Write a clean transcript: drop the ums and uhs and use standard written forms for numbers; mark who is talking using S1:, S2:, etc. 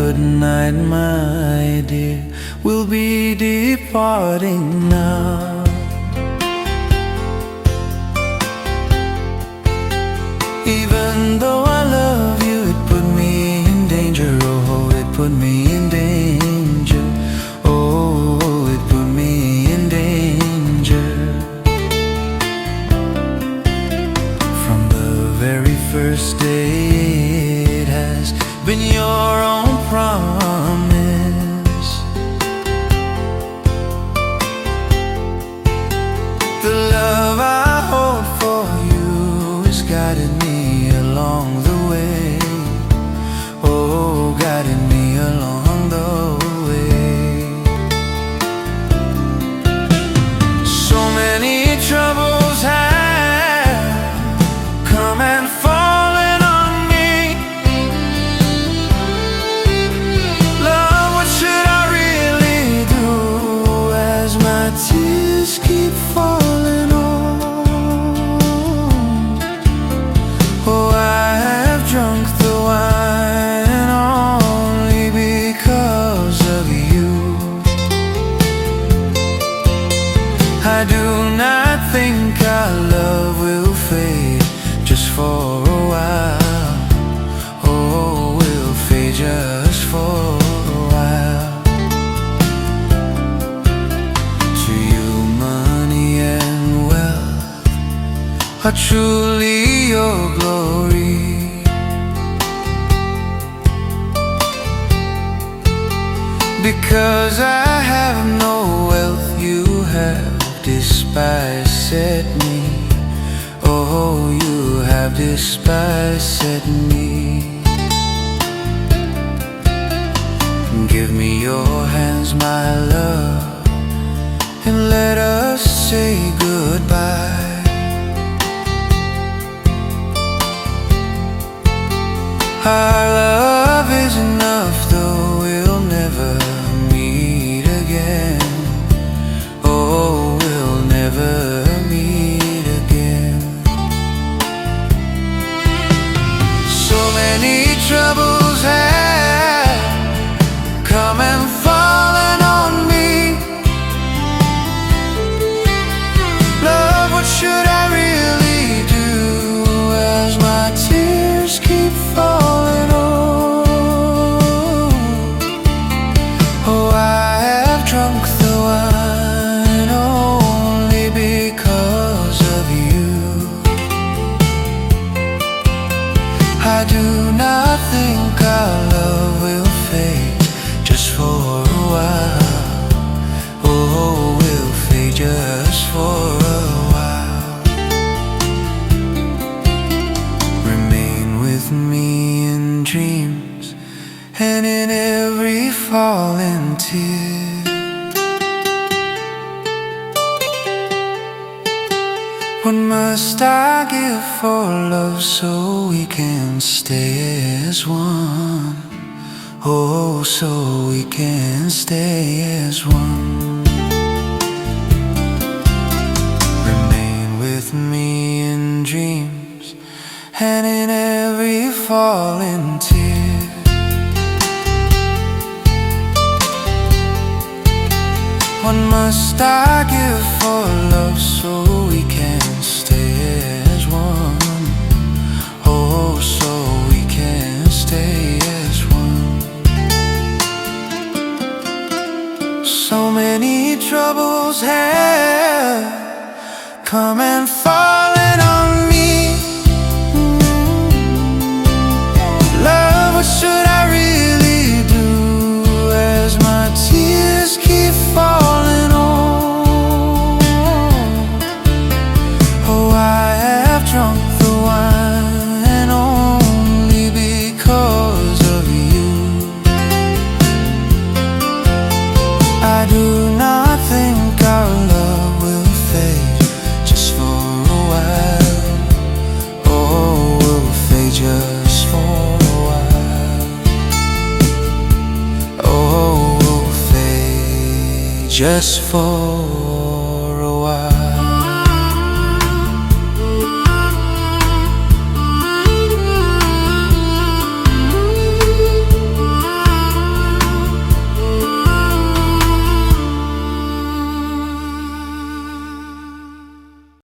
S1: good night, my dear. We'll be departing now. Even though I love you, it put me in danger. Oh, it put me in danger. Oh, it put me in danger. From the very first day, it has been your own promise. The love I hold for you has guided me along the way. Oh, guided me along the way. So many troubles have come and fallen on me. Love, what should I really do as my tears keep falling on? Oh, I have drunk the wine only because of you. I do not think our love will fade just for a while. Oh, we'll fade just for a while. To you, money and wealth are truly your glory. Because I have no wealth, you have despised set me. Oh, you have despised set me. Give me your hands, my love, and let us say goodbye. Our love is enough, though we'll never meet again. Oh, we'll never meet again. So many troubles have come and fallen on me. Love, what should I really do as my tears keep falling on? Oh, I have drunk the wine only because of you. I do not think our love will fade just for a while. Oh, we'll fade just for a while. Remain with me in dreams and in every falling tear. What must I give for love so we can stay as one? Oh, so we can stay as one. Remain with me in dreams and in every falling tear. What must I give for love so we can stay as one? Oh, so we can stay as one. So many troubles have come and fallen on me. Love, what should I really do as my tears keep falling on? Oh, I have drunk the wine only because of you. I do not think our love will fade just for a while. Oh, we'll fade just for a while. Oh, we'll fade just for